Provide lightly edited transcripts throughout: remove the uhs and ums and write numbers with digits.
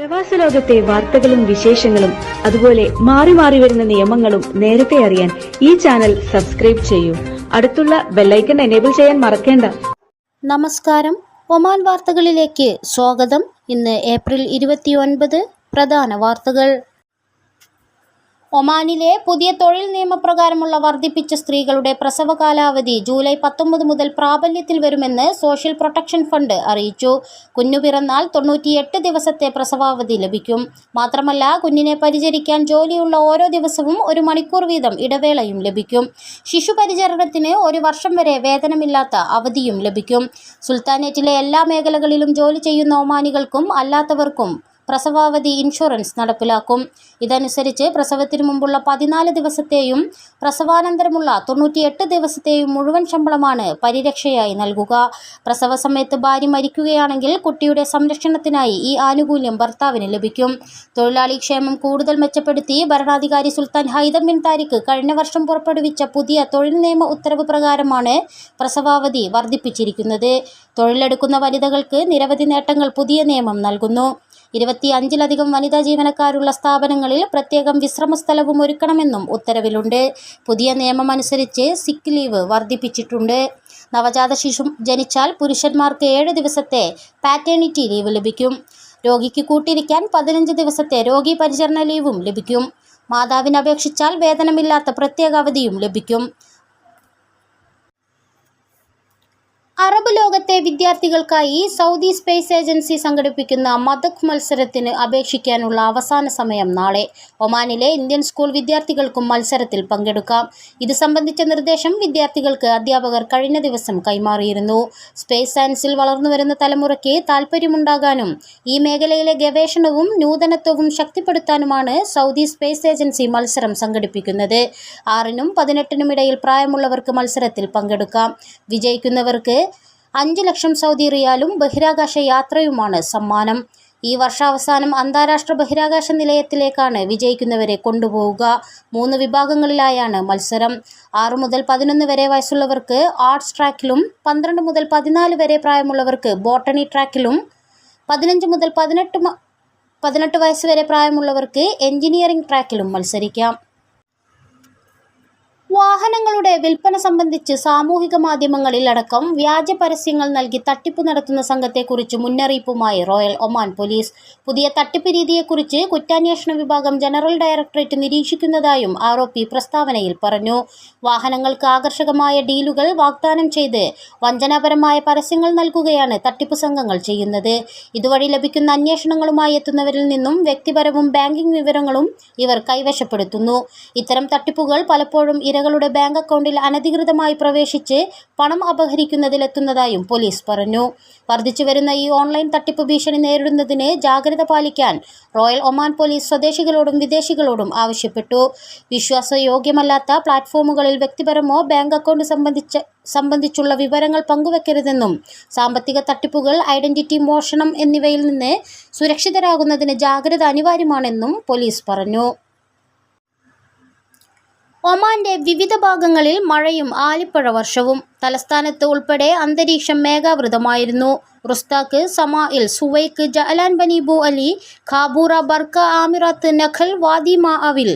പ്രവാസ ലോകത്തെ വാർത്തകളും വിശേഷങ്ങളും അതുപോലെ മാറി മാറി വരുന്ന നിയമങ്ങളും നേരത്തെ അറിയാൻ ഈ ചാനൽ സബ്സ്ക്രൈബ് ചെയ്യൂ. അടുത്തുള്ള ബെല്ലൈക്കൺ എനേബിൾ ചെയ്യാൻ മറക്കേണ്ട. നമസ്കാരം, ഒമാൻ വാർത്തകളിലേക്ക് സ്വാഗതം. ഇന്ന് ഏപ്രിൽ 29. പ്രധാന വാർത്തകൾ. ഒമാനിലെ പുതിയ തൊഴിൽ നിയമപ്രകാരമുള്ള വർദ്ധിപ്പിച്ച സ്ത്രീകളുടെ പ്രസവ കാലാവധി ജൂലൈ 19 മുതൽ പ്രാബല്യത്തിൽ വരുമെന്ന് സോഷ്യൽ പ്രൊട്ടക്ഷൻ ഫണ്ട് അറിയിച്ചു. കുഞ്ഞു പിറന്നാൽ 98 ദിവസത്തെ പ്രസവാവധി ലഭിക്കും. മാത്രമല്ല, കുഞ്ഞിനെ പരിചരിക്കാൻ ജോലിയുള്ള ഓരോ ദിവസവും 1 മണിക്കൂർ വീതം ഇടവേളയും ലഭിക്കും. ശിശുപരിചരണത്തിന് 1 വർഷം വരെ വേതനമില്ലാത്ത അവധിയും ലഭിക്കും. സുൽത്താനേറ്റിലെ എല്ലാ മേഖലകളിലും ജോലി ചെയ്യുന്ന ഒമാനികൾക്കും അല്ലാത്തവർക്കും പ്രസവാവധി ഇൻഷുറൻസ് നടപ്പിലാക്കും. ഇതനുസരിച്ച് പ്രസവത്തിനു മുമ്പുള്ള 14 ദിവസത്തെയും പ്രസവാനന്തരമുള്ള 98 ദിവസത്തെയും മുഴുവൻ ശമ്പളമാണ് പരിരക്ഷയായി നൽകുക. പ്രസവ സമയത്ത് ഭാര്യ മരിക്കുകയാണെങ്കിൽ കുട്ടിയുടെ സംരക്ഷണത്തിനായി ഈ ആനുകൂല്യം ഭർത്താവിന് ലഭിക്കും. തൊഴിലാളി ക്ഷേമം കൂടുതൽ മെച്ചപ്പെടുത്തി ഭരണാധികാരി സുൽത്താൻ ഹൈതം ബിൻ താരിഖ് കഴിഞ്ഞ വർഷം പുറപ്പെടുവിച്ച പുതിയ തൊഴിൽ നിയമ ഉത്തരവ് പ്രകാരമാണ് പ്രസവാവധി വർദ്ധിപ്പിച്ചിരിക്കുന്നത്. തൊഴിലെടുക്കുന്ന വനിതകൾക്ക് നിരവധി നേട്ടങ്ങൾ പുതിയ നിയമം നൽകുന്നു. 25-ലധികം വനിതാ ജീവനക്കാരുള്ള സ്ഥാപനങ്ങളിൽ പ്രത്യേകം വിശ്രമ സ്ഥലവും ഒരുക്കണമെന്നും ഉത്തരവിലുണ്ട്. പുതിയ നിയമമനുസരിച്ച് സിക്ക് ലീവ് വർദ്ധിപ്പിച്ചിട്ടുണ്ട്. നവജാത ശിശു ജനിച്ചാൽ പുരുഷന്മാർക്ക് 7 ദിവസത്തെ പാറ്റേണിറ്റി ലീവ് ലഭിക്കും. രോഗിക്ക് കൂട്ടിരിക്കാൻ 15 ദിവസത്തെ രോഗി പരിചരണ ലീവും ലഭിക്കും. മാതാവിന് അപേക്ഷിച്ചാൽ വേതനമില്ലാത്ത പ്രത്യേക അവധിയും ലഭിക്കും. അറബ് ലോകത്തെ വിദ്യാർത്ഥികൾക്കായി സൗദി സ്പേസ് ഏജൻസി സംഘടിപ്പിക്കുന്ന മദക് മത്സരത്തിന് അപേക്ഷിക്കാനുള്ള അവസാന സമയം നാളെ. ഒമാനിലെ ഇന്ത്യൻ സ്കൂൾ വിദ്യാർത്ഥികൾക്കും മത്സരത്തിൽ പങ്കെടുക്കാം. ഇത് സംബന്ധിച്ച നിർദ്ദേശം വിദ്യാർത്ഥികൾക്ക് അധ്യാപകർ കഴിഞ്ഞ ദിവസം കൈമാറിയിരുന്നു. സ്പേസ് സയൻസിൽ വളർന്നുവരുന്ന തലമുറയ്ക്ക് താൽപ്പര്യമുണ്ടാകാനും ഈ മേഖലയിലെ ഗവേഷണവും നൂതനത്വവും ശക്തിപ്പെടുത്താനുമാണ് സൗദി സ്പേസ് ഏജൻസി മത്സരം സംഘടിപ്പിക്കുന്നത്. 6-നും 18-നും ഇടയിൽ പ്രായമുള്ളവർക്ക് മത്സരത്തിൽ പങ്കെടുക്കാം. വിജയിക്കുന്നവർക്ക് 5 ലക്ഷം സൗദി റിയാലും ബഹിരാകാശ യാത്രയുമാണ് സമ്മാനം. ഈ വർഷാവസാനം അന്താരാഷ്ട്ര ബഹിരാകാശ നിലയത്തിലേക്കാണ് വിജയിക്കുന്നവരെ കൊണ്ടുപോവുക. 3 വിഭാഗങ്ങളിലായാണ് മത്സരം. 6 മുതൽ 11 വരെ വയസ്സുള്ളവർക്ക് ആർട്സ് ട്രാക്കിലും 12 മുതൽ 14 വരെ പ്രായമുള്ളവർക്ക് ബോട്ടണി ട്രാക്കിലും 15 മുതൽ 18 വയസ്സ് വരെ പ്രായമുള്ളവർക്ക് എഞ്ചിനീയറിംഗ് ട്രാക്കിലും മത്സരിക്കാം. വാഹനങ്ങളുടെ വിൽപ്പന സംബന്ധിച്ച് സാമൂഹിക മാധ്യമങ്ങളിൽ അടക്കം വ്യാജ പരസ്യങ്ങൾ നൽകി തട്ടിപ്പ് നടത്തുന്ന സംഘത്തെക്കുറിച്ച് മുന്നറിയിപ്പുമായി റോയൽ ഒമാൻ പോലീസ്. പുതിയ തട്ടിപ്പ് രീതിയെക്കുറിച്ച് കുറ്റാന്വേഷണ വിഭാഗം ജനറൽ ഡയറക്ടറേറ്റ് നിരീക്ഷിക്കുന്നതായും ആർഒപി പ്രസ്താവനയിൽ പറഞ്ഞു. വാഹനങ്ങൾക്ക് ആകർഷകമായ ഡീലുകൾ വാഗ്ദാനം ചെയ്ത് വഞ്ചനാപരമായ പരസ്യങ്ങൾ നൽകുകയാണ് തട്ടിപ്പ് സംഘങ്ങൾ ചെയ്യുന്നത്. ഇതുവഴി ലഭിക്കുന്ന അന്വേഷണങ്ങളുമായി എത്തുന്നവരിൽ നിന്നും വ്യക്തിപരവും ബാങ്കിംഗ് വിവരങ്ങളും ഇവർ കൈവശപ്പെടുത്തുന്നു. ഇത്തരം തട്ടിപ്പുകൾ പലപ്പോഴും ഇരകളുടെ ബാങ്ക് അക്കൗണ്ടിൽ അനധികൃതമായി പ്രവേശിച്ച് പണം അപഹരിക്കുന്നതിലെത്തുന്നതായും പോലീസ് പറഞ്ഞു. വർദ്ധിച്ചുവരുന്ന ഈ ഓൺലൈൻ തട്ടിപ്പ് ഭീഷണി നേരിടുന്നതിന് ജാഗ്രത പാലിക്കാൻ റോയൽ ഒമാൻ പോലീസ് സ്വദേശികളോടും വിദേശികളോടും ആവശ്യപ്പെട്ടു. വിശ്വാസയോഗ്യമല്ലാത്ത പ്ലാറ്റ്ഫോമുകളിൽ വ്യക്തിപരമോ ബാങ്ക് അക്കൗണ്ട് സംബന്ധിച്ചുള്ള വിവരങ്ങൾ പങ്കുവെക്കരുതെന്നും സാമ്പത്തിക തട്ടിപ്പുകൾ, ഐഡന്റിറ്റി മോഷണം എന്നിവയിൽ നിന്ന് സുരക്ഷിതരാകുന്നതിന് ജാഗ്രത അനിവാര്യമാണെന്നും പോലീസ് പറഞ്ഞു. ഒമാന്റെ വിവിധ ഭാഗങ്ങളിൽ മഴയും ആലിപ്പഴ വർഷവും. തലസ്ഥാനത്ത് ഉൾപ്പെടെ അന്തരീക്ഷം മേഘാവൃതമായിരുന്നു. റുസ്താഖ്, സമാഇൽ, സുവൈക്ക്, ജഅലാൻ, ബനി ബു അലി, ഖാബൂറ, ബർക്ക, ആമിറാത്ത്, നഖൽ, വാദി മാഅവിൽ,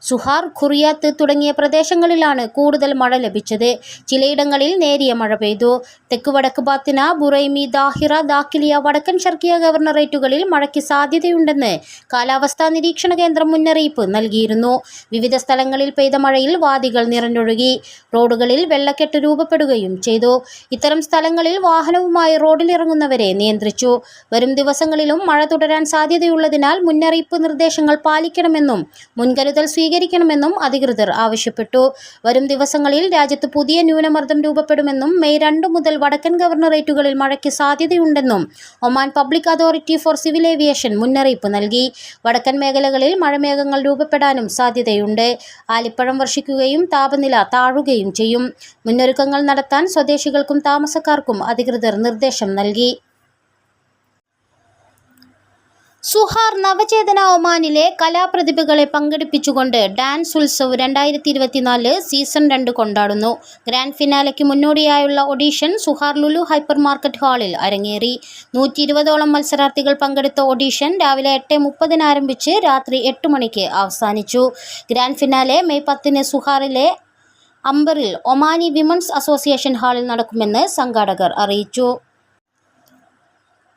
സുഹാർ, ഖുറിയാത്ത് തുടങ്ങിയ പ്രദേശങ്ങളിലാണ് കൂടുതൽ മഴ ലഭിച്ചത്. ചിലയിടങ്ങളിൽ നേരിയ മഴ പെയ്തു. തെക്ക് വടക്ക് ബാത്തിന, ബുറൈമി, ദാഹിറ, ദാഖിലിയ, വടക്കൻ ഷർക്കിയ ഗവർണറേറ്റുകളിൽ മഴയ്ക്ക് സാധ്യതയുണ്ടെന്ന് കാലാവസ്ഥാ നിരീക്ഷണ കേന്ദ്രം മുന്നറിയിപ്പ് നൽകിയിരുന്നു. വിവിധ സ്ഥലങ്ങളിൽ പെയ്ത മഴയിൽ വാദികൾ നിറഞ്ഞൊഴുകി. റോഡുകളിൽ വെള്ളക്കെട്ട് രൂപപ്പെടുകയും ചെയ്തു. ഇത്തരം സ്ഥലങ്ങളിൽ വാഹനവുമായി റോഡിലിറങ്ങുന്നവരെ നിയന്ത്രിച്ചു. വരും ദിവസങ്ങളിലും മഴ തുടരാൻ സാധ്യതയുള്ളതിനാൽ മുന്നറിയിപ്പ് നിർദ്ദേശങ്ങൾ പാലിക്കണമെന്നും മുൻകരുതൽ സ്വീകരിക്കണമെന്നും അധികൃതർ ആവശ്യപ്പെട്ടു. വരും ദിവസങ്ങളിൽ രാജ്യത്ത് പുതിയ ന്യൂനമർദ്ദം രൂപപ്പെടുമെന്നും മെയ് 2 മുതൽ വടക്കൻ ഗവർണറേറ്റുകളിൽ മഴയ്ക്ക് സാധ്യതയുണ്ടെന്നും Oman public authority four civil aviation മുന്നറിയിപ്പ് നൽകി. വടക്കൻ മേഖലകളിൽ മഴമേഘങ്ങൾ രൂപപ്പെടാനും സാധ്യതയുണ്ട്. ആലിപ്പഴം വർഷിക്കുകയും താപനില താഴുകയും ചെയ്യും. മുന്നൊരുക്കങ്ങൾ നടത്താൻ സ്വദേശികൾക്കും താമസക്കാർക്കും അധികൃതർ നിർദ്ദേശം നൽകി. സുഹാർ നവചേതന ഒമാനിലെ കലാപ്രതിഭകളെ പങ്കെടുപ്പിച്ചുകൊണ്ട് ഡാൻസ് ഉത്സവ് 2024 സീസൺ 2 കൊണ്ടാടുന്നു. ഗ്രാൻഡ് ഫിനാലയ്ക്ക് മുന്നോടിയായുള്ള audition Sohar Lulu hypermarket ഹാളിൽ അരങ്ങേറി. 120ഓളം മത്സരാർത്ഥികൾ പങ്കെടുത്ത ഓഡിഷൻ രാവിലെ 8:30 ആരംഭിച്ച് രാത്രി 8 മണിക്ക് അവസാനിച്ചു. ഗ്രാൻഡ് ഫിനാലെ മെയ് 10 സുഹാറിലെ അംബറിൽ ഒമാനി വിമൻസ് അസോസിയേഷൻ ഹാളിൽ നടക്കുമെന്ന് സംഘാടകർ അറിയിച്ചു.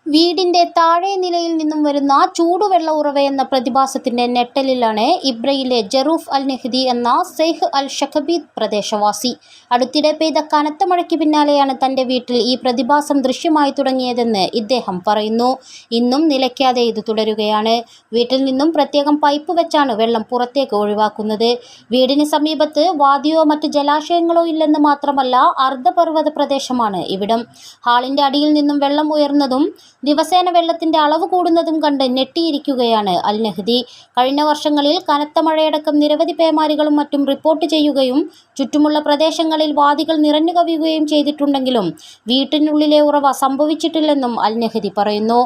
വീടിൻ്റെ താഴെ നിലയിൽ നിന്നും വരുന്ന ചൂടുവെള്ള ഉറവ എന്ന പ്രതിഭാസത്തിൻ്റെ ഞെട്ടലിലാണ് ഇബ്രയിലെ ജറൂഫ് അൽ നെഹ്ദി എന്ന സെയ്ഖ് അൽ ഷഖബീദ് പ്രദേശവാസി. അടുത്തിടെ പെയ്ത കനത്ത മഴയ്ക്ക് പിന്നാലെയാണ് തൻ്റെ വീട്ടിൽ ഈ പ്രതിഭാസം ദൃശ്യമായി തുടങ്ങിയതെന്ന് ഇദ്ദേഹം പറയുന്നു. ഇന്നും നിലയ്ക്കാതെ ഇത് തുടരുകയാണ്. വീട്ടിൽ നിന്നും പ്രത്യേകം പൈപ്പ് വെച്ചാണ് വെള്ളം പുറത്തേക്ക് ഒഴിവാക്കുന്നത്. വീടിന് സമീപത്ത് വാദിയോ മറ്റ് ജലാശയങ്ങളോ ഇല്ലെന്ന് മാത്രമല്ല, അർദ്ധപർവ്വത പ്രദേശമാണ് ഇവിടം. ഹാളിൻ്റെ അടിയിൽ നിന്നും വെള്ളം ഉയർന്നതും ദിവസേന വെള്ളത്തിന്റെ അളവ് കൂടുന്നതും കണ്ട് ഞെട്ടിയിരിക്കുകയാണ് അൽ നെഹ്ദി. കഴിഞ്ഞ വർഷങ്ങളിൽ കനത്ത മഴയടക്കം നിരവധി പേമാരികളും മറ്റും റിപ്പോർട്ട് ചെയ്യുകയും ചുറ്റുമുള്ള പ്രദേശങ്ങളിൽ വാദികൾ നിറഞ്ഞു കവിയുകയും ചെയ്തിട്ടുണ്ടെങ്കിലും വീട്ടിനുള്ളിലെ ഉറവ സംഭവിച്ചിട്ടില്ലെന്നും അൽ നെഹ്ദി പറയുന്നു.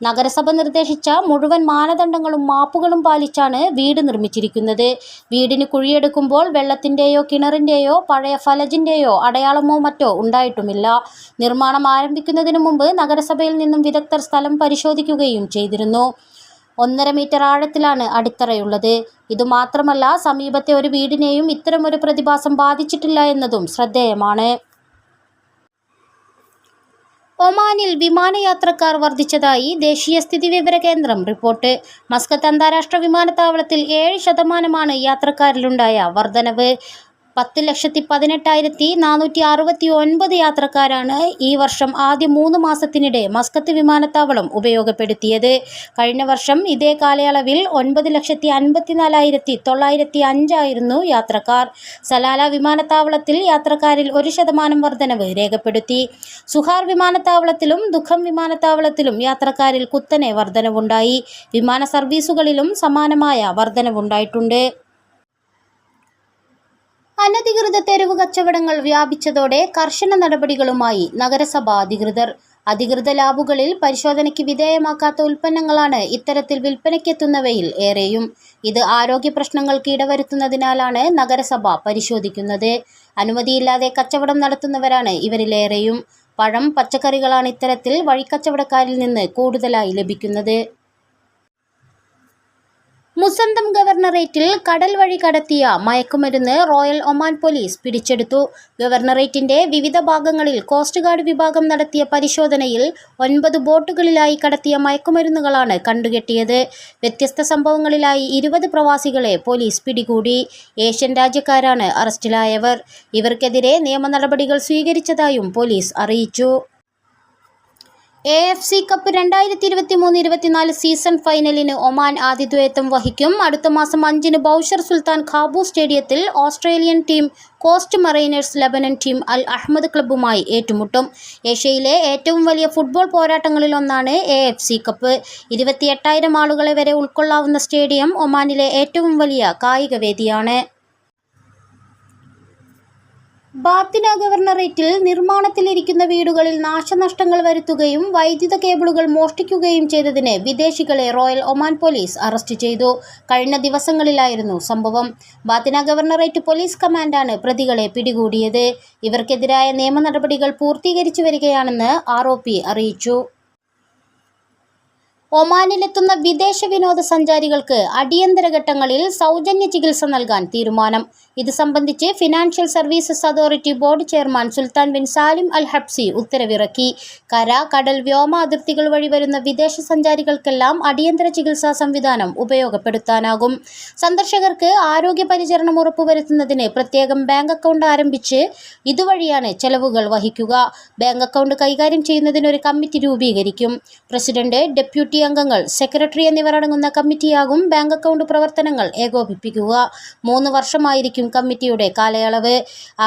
നഗരസഭ നിർദ്ദേശിച്ച മുഴുവൻ മാനദണ്ഡങ്ങളും മാപ്പുകളും പാലിച്ചാണ് വീട് നിർമ്മിച്ചിരിക്കുന്നത്. വീടിന് കുഴിയെടുക്കുമ്പോൾ വെള്ളത്തിൻ്റെയോ കിണറിൻ്റെയോ പഴയ ഫലജിൻ്റെയോ അടയാളമോ മറ്റോ ഉണ്ടായിട്ടുമില്ല. നിർമ്മാണം ആരംഭിക്കുന്നതിന് മുമ്പ് നഗരസഭയിൽ നിന്നും വിദഗ്ധർ സ്ഥലം പരിശോധിക്കുകയും ചെയ്തിരുന്നു. 1.5 മീറ്റർ ആഴത്തിലാണ് അടിത്തറയുള്ളത്. ഇതുമാത്രമല്ല, സമീപത്തെ ഒരു വീടിനെയും ഇത്തരമൊരു പ്രതിഭാസം ബാധിച്ചിട്ടില്ല എന്നതും ശ്രദ്ധേയമാണ്. ഒമാനിൽ വിമാനയാത്രക്കാർ വർദ്ധിച്ചതായി ദേശീയ സ്ഥിതിവിവര കേന്ദ്രം റിപ്പോർട്ട്. മസ്കത്ത് അന്താരാഷ്ട്ര വിമാനത്താവളത്തിൽ 7% യാത്രക്കാരിലുണ്ടായ വർധനവ്. 10,18,469 യാത്രക്കാരാണ് ഈ വർഷം ആദ്യ 3 മാസത്തിനിടെ മസ്കത്ത് വിമാനത്താവളം ഉപയോഗപ്പെടുത്തിയത്. കഴിഞ്ഞ വർഷം ഇതേ കാലയളവിൽ 9,54,905 ആയിരുന്നു യാത്രക്കാർ. സലാല വിമാനത്താവളത്തിൽ യാത്രക്കാരിൽ 1% വർധനവ് രേഖപ്പെടുത്തി. സുഹാർ വിമാനത്താവളത്തിലും ദുഖം വിമാനത്താവളത്തിലും യാത്രക്കാരിൽ കുത്തനെ വർധനവുണ്ടായി. വിമാന സർവീസുകളിലും സമാനമായ വർധനവുണ്ടായിട്ടുണ്ട്. അനധികൃത തെരുവ് കച്ചവടങ്ങൾ വ്യാപിച്ചതോടെ കർശന നടപടികളുമായി നഗരസഭാ അധികൃതർ. അധികൃത ലാബുകളിൽ പരിശോധനയ്ക്ക് വിധേയമാക്കാത്ത ഉൽപ്പന്നങ്ങളാണ് ഇത്തരത്തിൽ വിൽപ്പനയ്ക്കെത്തുന്നവയിൽ ഏറെയും. ഇത് ആരോഗ്യ പ്രശ്നങ്ങൾക്ക് ഇടവരുത്തുന്നതിനാലാണ് നഗരസഭ പരിശോധിക്കുന്നത്. അനുമതിയില്ലാതെ കച്ചവടം നടത്തുന്നവരാണ് ഇവരിലേറെയും. പഴം, പച്ചക്കറികളാണ് ഇത്തരത്തിൽ വഴിക്കച്ചവടക്കാരിൽ നിന്ന് കൂടുതലായി ലഭിക്കുന്നത്. മുസന്തം ഗവർണറേറ്റിൽ കടൽ വഴി കടത്തിയ മയക്കുമരുന്ന് റോയൽ ഒമാൻ പോലീസ് പിടിച്ചെടുത്തു. ഗവർണറേറ്റിന്റെ വിവിധ ഭാഗങ്ങളിൽ കോസ്റ്റ് ഗാർഡ് വിഭാഗം നടത്തിയ പരിശോധനയിൽ 9 ബോട്ടുകളിലായി കടത്തിയ മയക്കുമരുന്നുകളാണ് കണ്ടുകെട്ടിയത്. വ്യത്യസ്ത സംഭവങ്ങളിലായി 20 പ്രവാസികളെ പോലീസ് പിടികൂടി. ഏഷ്യൻ രാജ്യക്കാരാണ് അറസ്റ്റിലായവർ. ഇവർക്കെതിരെ നിയമ നടപടികൾ സ്വീകരിച്ചതായും പോലീസ് അറിയിച്ചു. AFC കപ്പ് 2023-24 സീസൺ ഫൈനലിന് ഒമാൻ ആതിഥേയത്വം വഹിക്കും. അടുത്ത മാസം 5-ന് ബൗഷർ സുൽത്താൻ ഖാബൂസ് സ്റ്റേഡിയത്തിൽ Australian team coast Mariners Lebanon team Al Ahmad ക്ലബ്ബുമായി ഏറ്റുമുട്ടും. ഏഷ്യയിലെ ഏറ്റവും വലിയ ഫുട്ബോൾ പോരാട്ടങ്ങളിലൊന്നാണ് AFC കപ്പ്. 28,000 ആളുകളെ വരെ ഉൾക്കൊള്ളാവുന്ന സ്റ്റേഡിയം ഒമാനിലെ ഏറ്റവും വലിയ കായിക വേദിയാണ്. ബാത്തിന ഗവർണറേറ്റിൽ നിർമ്മാണത്തിലിരിക്കുന്ന വീടുകളിൽ നാശനഷ്ടങ്ങൾ വരുത്തുകയും വൈദ്യുത കേബിളുകൾ മോഷ്ടിക്കുകയും ചെയ്തതിന് വിദേശികളെ റോയൽ ഒമാൻ പോലീസ് അറസ്റ്റ് ചെയ്തു. കഴിഞ്ഞ ദിവസങ്ങളിലായിരുന്നു സംഭവം. ബാത്തിന ഗവർണറേറ്റ് പോലീസ് കമാൻഡാണ് പ്രതികളെ പിടികൂടിയത്. ഇവർക്കെതിരായ നിയമ നടപടികൾ പൂർത്തീകരിച്ചു വരികയാണെന്ന് ROP അറിയിച്ചു. ഒമാനിലെത്തുന്ന വിദേശ വിനോദസഞ്ചാരികൾക്ക് അടിയന്തര ഘട്ടങ്ങളിൽ സൗജന്യ ചികിത്സ നൽകാൻ തീരുമാനം. ഇത് സംബന്ധിച്ച് financial services authority board chairman Sultan bin Salim Al Habsi ഉത്തരവിറക്കി. കര, കടൽ, വ്യോമ അതിർത്തികൾ വഴി വരുന്ന വിദേശ സഞ്ചാരികൾക്കെല്ലാം അടിയന്തര ചികിത്സാ സംവിധാനം ഉപയോഗപ്പെടുത്താനാകും. സന്ദർശകർക്ക് ആരോഗ്യ പരിചരണം ഉറപ്പുവരുത്തുന്നതിന് പ്രത്യേകം ബാങ്ക് അക്കൗണ്ട് ആരംഭിച്ച് ഇതുവഴിയാണ് ചെലവുകൾ വഹിക്കുക. ബാങ്ക് അക്കൗണ്ട് കൈകാര്യം ചെയ്യുന്നതിന് ഒരു കമ്മിറ്റി രൂപീകരിക്കും. പ്രസിഡന്റ്, ഡെപ്യൂട്ടി അംഗങ്ങൾ, സെക്രട്ടറി എന്നിവർ അടങ്ങുന്ന കമ്മിറ്റിയാകും ബാങ്ക് അക്കൗണ്ട് പ്രവർത്തനങ്ങൾ ഏകോപിപ്പിക്കുക. 3 വർഷമായിരിക്കും കമ്മിറ്റിയുടെ കാലയളവ്.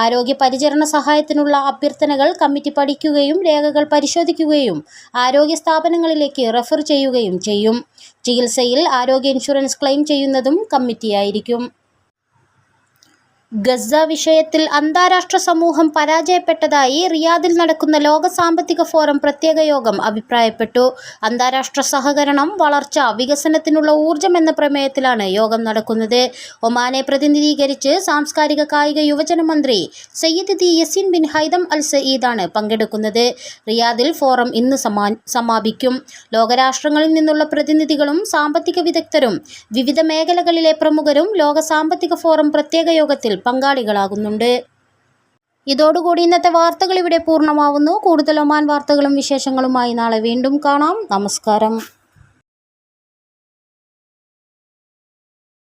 ആരോഗ്യ പരിചരണ സഹായത്തിനുള്ള അഭ്യർത്ഥനകൾ കമ്മിറ്റി പഠിക്കുകയും രേഖകൾ പരിശോധിക്കുകയും ആരോഗ്യ സ്ഥാപനങ്ങളിലേക്ക് റെഫർ ചെയ്യുകയും ചെയ്യും. ചികിത്സയിൽ ആരോഗ്യ ഇൻഷുറൻസ് ക്ലെയിം ചെയ്യുന്നതും കമ്മിറ്റിയായിരിക്കും. ഗസ വിഷയത്തിൽ അന്താരാഷ്ട്ര സമൂഹം പരാജയപ്പെട്ടതായി റിയാദിൽ നടക്കുന്ന ലോക സാമ്പത്തിക ഫോറം പ്രത്യേക യോഗം അഭിപ്രായപ്പെട്ടു. അന്താരാഷ്ട്ര സഹകരണം, വളർച്ച, വികസനത്തിനുള്ള ഊർജ്ജം എന്ന പ്രമേയത്തിലാണ് യോഗം നടക്കുന്നത്. ഒമാനെ പ്രതിനിധീകരിച്ച് സാംസ്കാരിക കായിക യുവജന മന്ത്രി Sayyid Theyazin bin Haitham Al സഈദാണ് പങ്കെടുക്കുന്നത്. റിയാദിൽ ഫോറം ഇന്ന് സമാപിക്കും. ലോകരാഷ്ട്രങ്ങളിൽ നിന്നുള്ള പ്രതിനിധികളും സാമ്പത്തിക വിദഗ്ധരും വിവിധ മേഖലകളിലെ പ്രമുഖരും ലോക സാമ്പത്തിക ഫോറം പ്രത്യേക യോഗത്തിൽ പങ്കാളികളാകുന്നുണ്ട്. ഇതോടുകൂടി ഇന്നത്തെ വാർത്തകൾ ഇവിടെ പൂർണ്ണമാവുന്നു. കൂടുതൽ ഒമാൻ വാർത്തകളും വിശേഷങ്ങളുമായി നാളെ വീണ്ടും കാണാം. നമസ്കാരം.